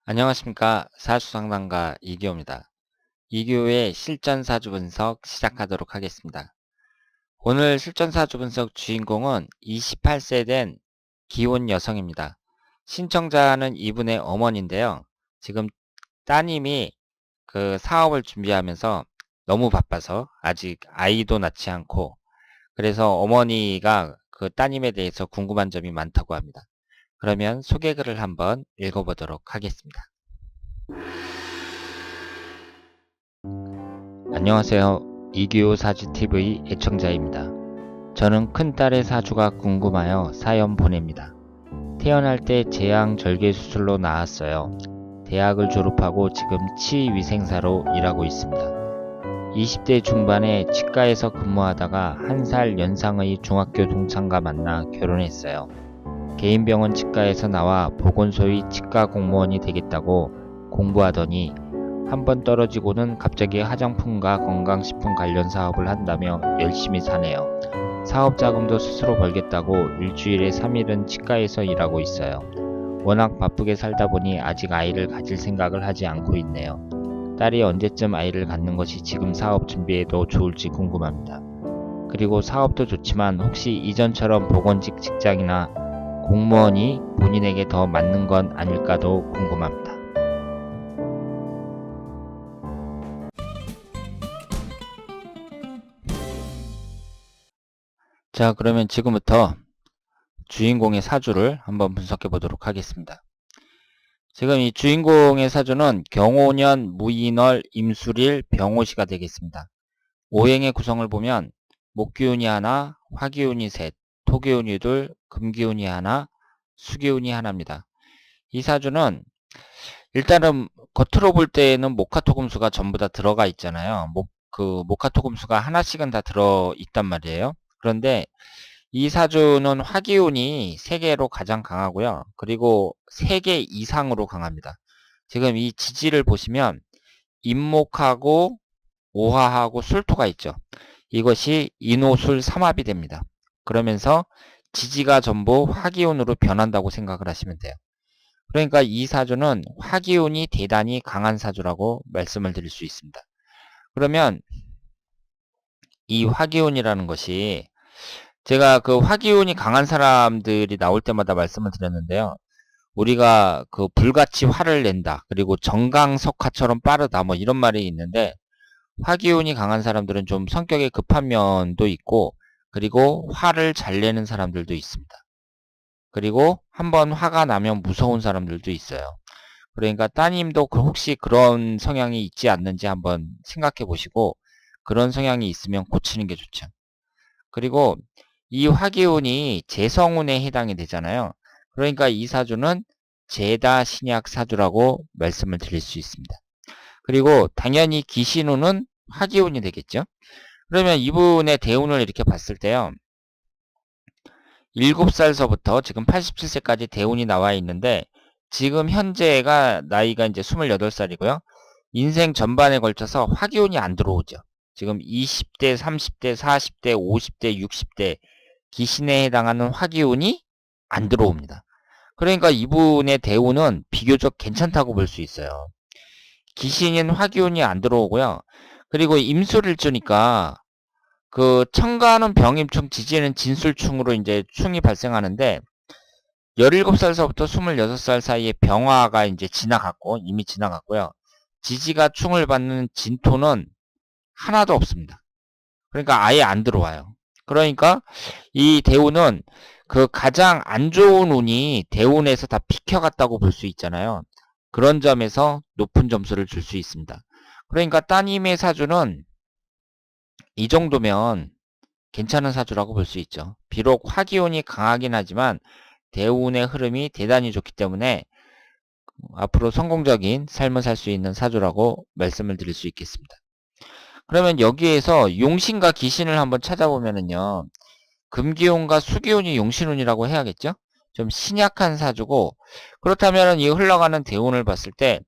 안녕하십니까. 사주상담가 이기호입니다. 이기호의 실전사주 분석 시작하도록 하겠습니다. 오늘 실전사주 분석 주인공은 28세 된 기혼 여성입니다. 신청자는 이분의 어머니인데요. 지금 따님이 그 사업을 준비하면서 너무 바빠서 아직 아이도 낳지 않고, 그래서 어머니가 그 따님에 대해서 궁금한 점이 많다고 합니다. 그러면 소개글을 한번 읽어보도록 하겠습니다. 안녕하세요. 이기호 사주TV 애청자입니다. 저는 큰딸의 사주가 궁금하여 사연 보냅니다. 태어날 때 제왕절개 수술로 낳았어요. 대학을 졸업하고 지금 치위생사로 일하고 있습니다. 20대 중반에 치과에서 근무하다가 1살 연상의 중학교 동창과 만나 결혼했어요. 개인병원 치과에서 나와 보건소의 치과 공무원이 되겠다고 공부하더니 한번 떨어지고는 갑자기 화장품과 건강식품 관련 사업을 한다며 열심히 사네요. 사업 자금도 스스로 벌겠다고 일주일에 3일은 치과에서 일하고 있어요. 워낙 바쁘게 살다 보니 아직 아이를 가질 생각을 하지 않고 있네요. 딸이 언제쯤 아이를 갖는 것이 지금 사업 준비에도 좋을지 궁금합니다. 그리고 사업도 좋지만 혹시 이전처럼 보건직 직장이나 공무원이 본인에게 더 맞는 건 아닐까도 궁금합니다. 자, 그러면 지금부터 주인공의 사주를 한번 분석해 보도록 하겠습니다. 지금 이 주인공의 사주는 경호년, 무인월, 임술일, 병오시가 되겠습니다. 오행의 구성을 보면 목기운이 하나, 화기운이 셋, 토기운이 둘, 금기운이 하나, 수기운이 하나입니다. 이 사주는 일단은 겉으로 볼 때는 목화토금수가 전부 다 들어가 있잖아요. 목화토금수가 하나씩은 다 들어 있단 말이에요. 그런데 이 사주는 화기운이 3개로 가장 강하고요. 그리고 3개 이상으로 강합니다. 지금 이 지지를 보시면 임목하고 오화하고 술토가 있죠. 이것이 인오술 삼합이 됩니다. 그러면서 지지가 전부 화기운으로 변한다고 생각을 하시면 돼요. 그러니까 이 사주는 화기운이 대단히 강한 사주라고 말씀을 드릴 수 있습니다. 그러면 이 화기운이라는 것이 제가 그 화기운이 강한 사람들이 나올 때마다 말씀을 드렸는데요. 우리가 그 불같이 화를 낸다. 그리고 정강석화처럼 빠르다. 뭐 이런 말이 있는데 화기운이 강한 사람들은 좀 성격이 급한 면도 있고 그리고 화를 잘 내는 사람들도 있습니다. 그리고 한번 화가 나면 무서운 사람들도 있어요. 그러니까 따님도 혹시 그런 성향이 있지 않는지 한번 생각해 보시고 그런 성향이 있으면 고치는 게 좋죠. 그리고 이 화기운이 재성운에 해당이 되잖아요. 그러니까 이 사주는 재다 신약 사주라고 말씀을 드릴 수 있습니다. 그리고 당연히 기신운은 화기운이 되겠죠. 그러면 이분의 대운을 이렇게 봤을 때요. 7살서부터 지금 87세까지 대운이 나와 있는데 지금 현재가 나이가 이제 28살이고요. 인생 전반에 걸쳐서 화기운이 안 들어오죠. 지금 20대, 30대, 40대, 50대, 60대 기신에 해당하는 화기운이 안 들어옵니다. 그러니까 이분의 대운은 비교적 괜찮다고 볼 수 있어요. 기신인 화기운이 안 들어오고요. 그리고 임술일주니까 그 청가는 병임충, 지지는 진술충으로 이제 충이 발생하는데 17살서부터 26살 사이에 병화가 이제 이미 지나갔고요. 지지가 충을 받는 진토는 하나도 없습니다. 그러니까 아예 안 들어와요. 그러니까 이 대운은 그 가장 안 좋은 운이 대운에서 다 비켜갔다고 볼 수 있잖아요. 그런 점에서 높은 점수를 줄 수 있습니다. 그러니까 따님의 사주는 이 정도면 괜찮은 사주라고 볼 수 있죠. 비록 화기운이 강하긴 하지만 대운의 흐름이 대단히 좋기 때문에 앞으로 성공적인 삶을 살 수 있는 사주라고 말씀을 드릴 수 있겠습니다. 그러면 여기에서 용신과 기신을 한번 찾아보면은요. 금기운과 수기운이 용신운이라고 해야겠죠? 좀 신약한 사주고 그렇다면 이 흘러가는 대운을 봤을 때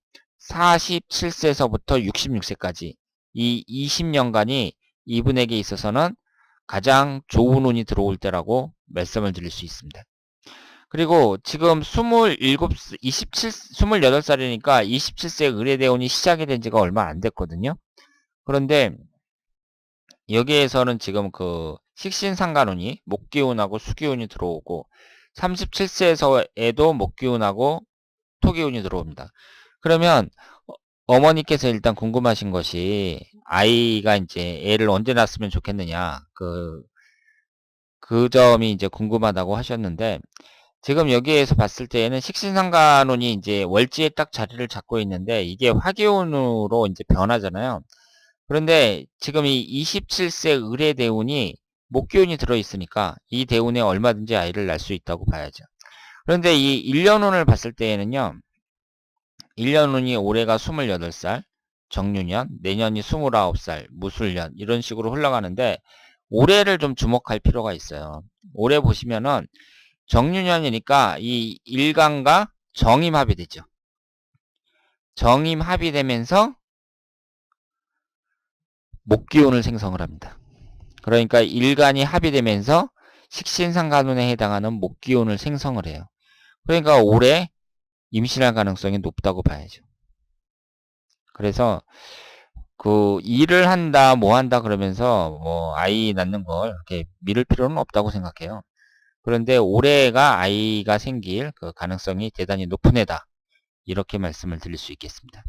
47세서부터 66세까지 이 20년간이 이분에게 있어서는 가장 좋은 운이 들어올 때라고 말씀을 드릴 수 있습니다. 그리고 지금 28살이니까 27세 의례대운이 시작이 된 지가 얼마 안 됐거든요. 그런데 여기에서는 지금 그 식신상간운이 목기운하고 수기운이 들어오고 37세에서에도 목기운하고 토기운이 들어옵니다. 그러면 어머니께서 일단 궁금하신 것이 아이가 이제 애를 언제 낳았으면 좋겠느냐 그 점이 이제 궁금하다고 하셨는데 지금 여기에서 봤을 때에는 식신상간운이 이제 월지에 딱 자리를 잡고 있는데 이게 화기운으로 이제 변하잖아요. 그런데 지금 이 27세 의례대운이 목기운이 들어있으니까 이 대운에 얼마든지 아이를 낳을 수 있다고 봐야죠. 그런데 이 1년운을 봤을 때에는요. 1년운이 올해가 28살, 정유년, 내년이 29살, 무술년 이런 식으로 흘러가는데 올해를 좀 주목할 필요가 있어요. 올해 보시면은 정유년이니까 이 일간과 정임합이 되죠. 정임합이 되면서 목기운을 생성을 합니다. 그러니까 일간이 합의되면서 식신상간운에 해당하는 목기운을 생성을 해요. 그러니까 올해 임신할 가능성이 높다고 봐야죠. 그래서 그 일을 한다 뭐 한다 그러면서 뭐 아이 낳는 걸 이렇게 미룰 필요는 없다고 생각해요. 그런데 올해가 아이가 생길 그 가능성이 대단히 높은 해다. 이렇게 말씀을 드릴 수 있겠습니다.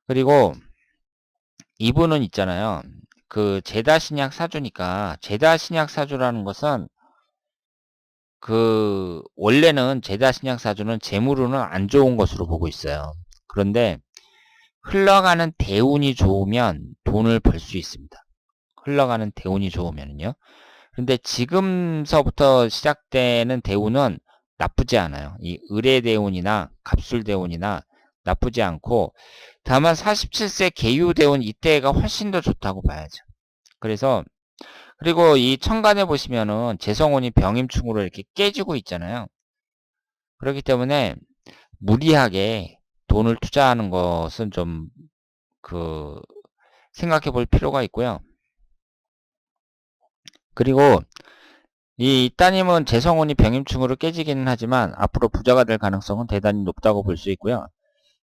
그리고 이분은 있잖아요. 그 제다신약 사주니까 제다신약 사주라는 것은 그 원래는 제다신약 사주는 재물운은 안 좋은 것으로 보고 있어요. 그런데 흘러가는 대운이 좋으면 돈을 벌 수 있습니다. 흘러가는 대운이 좋으면요. 그런데 지금서부터 시작되는 대운은 나쁘지 않아요. 이 의례대운이나 갑술대운이나 나쁘지 않고 다만 47세 계유대운 이때가 훨씬 더 좋다고 봐야죠. 그래서 그리고 이 천간에 보시면은 재성운이 병임충으로 이렇게 깨지고 있잖아요. 그렇기 때문에 무리하게 돈을 투자하는 것은 좀 그 생각해 볼 필요가 있고요. 그리고 이 따님은 재성운이 병임충으로 깨지기는 하지만 앞으로 부자가 될 가능성은 대단히 높다고 볼 수 있고요.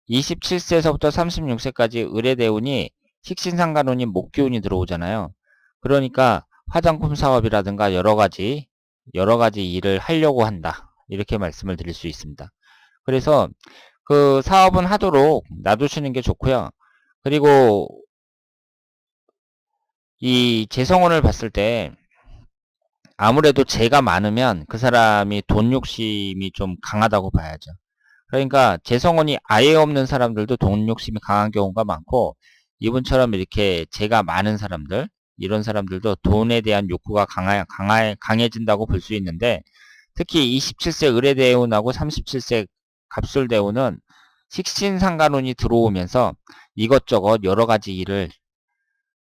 27세에서부터 36세까지 의례대운이 식신상간운이 목기운이 들어오잖아요. 그러니까 화장품 사업이라든가 여러 가지 일을 하려고 한다. 이렇게 말씀을 드릴 수 있습니다. 그래서 그 사업은 하도록 놔두시는 게 좋고요. 그리고 이 재성운을 봤을 때 아무래도 재가 많으면 그 사람이 돈 욕심이 좀 강하다고 봐야죠. 그러니까 재성운이 아예 없는 사람들도 돈 욕심이 강한 경우가 많고 이분처럼 이렇게 재가 많은 사람들 이런 사람들도 돈에 대한 욕구가 강해진다고 볼 수 있는데 특히 27세 의례대운하고 37세 갑술대운은 식신상간운이 들어오면서 이것저것 여러 가지 일을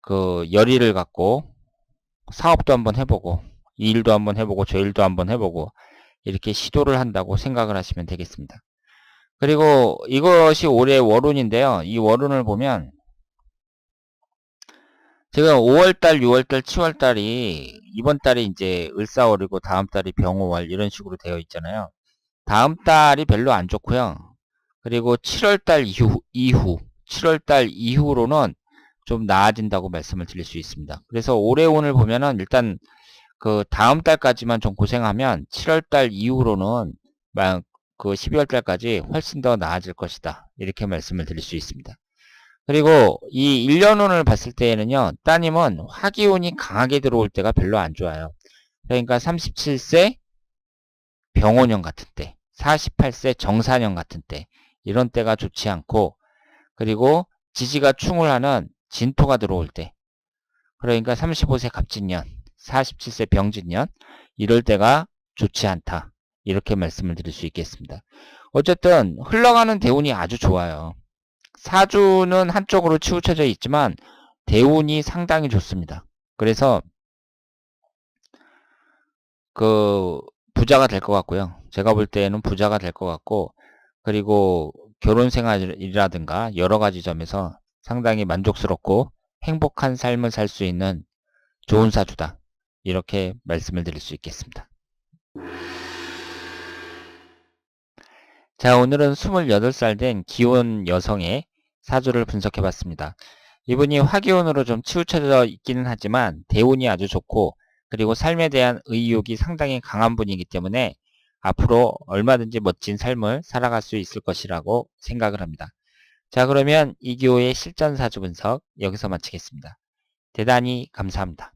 그 열의를 갖고 사업도 한번 해보고 이 일도 한번 해보고 저 일도 한번 해보고 이렇게 시도를 한다고 생각을 하시면 되겠습니다. 그리고 이것이 올해 월운인데요. 이 월운을 보면 지금 5월달, 6월달, 7월달이 이번 달이 이제 을사월이고 다음 달이 병호월 이런 식으로 되어 있잖아요. 다음 달이 별로 안 좋고요. 그리고 7월달 이후 7월달 이후로는 좀 나아진다고 말씀을 드릴 수 있습니다. 그래서 올해 운을 보면은 일단 그 다음 달까지만 좀 고생하면 7월달 이후로는 그 12월달까지 훨씬 더 나아질 것이다. 이렇게 말씀을 드릴 수 있습니다. 그리고 이 1년운을 봤을 때에는요. 따님은 화기운이 강하게 들어올 때가 별로 안 좋아요. 그러니까 37세 병원년 같은 때, 48세 정사년 같은 때 이런 때가 좋지 않고 그리고 지지가 충을 하는 진토가 들어올 때 그러니까 35세 갑진년, 47세 병진년 이럴 때가 좋지 않다. 이렇게 말씀을 드릴 수 있겠습니다. 어쨌든 흘러가는 대운이 아주 좋아요. 사주는 한쪽으로 치우쳐져 있지만 대운이 상당히 좋습니다. 그래서 그 부자가 될 것 같고요. 제가 볼 때는 부자가 될 것 같고 그리고 결혼 생활이라든가 여러 가지 점에서 상당히 만족스럽고 행복한 삶을 살 수 있는 좋은 사주다. 이렇게 말씀을 드릴 수 있겠습니다. 자, 오늘은 28살 된 기혼 여성의 사주를 분석해 봤습니다. 이분이 화기운으로 좀 치우쳐져 있기는 하지만 대운이 아주 좋고, 그리고 삶에 대한 의욕이 상당히 강한 분이기 때문에 앞으로 얼마든지 멋진 삶을 살아갈 수 있을 것이라고 생각을 합니다. 자, 그러면 이기호의 실전 사주 분석 여기서 마치겠습니다. 대단히 감사합니다.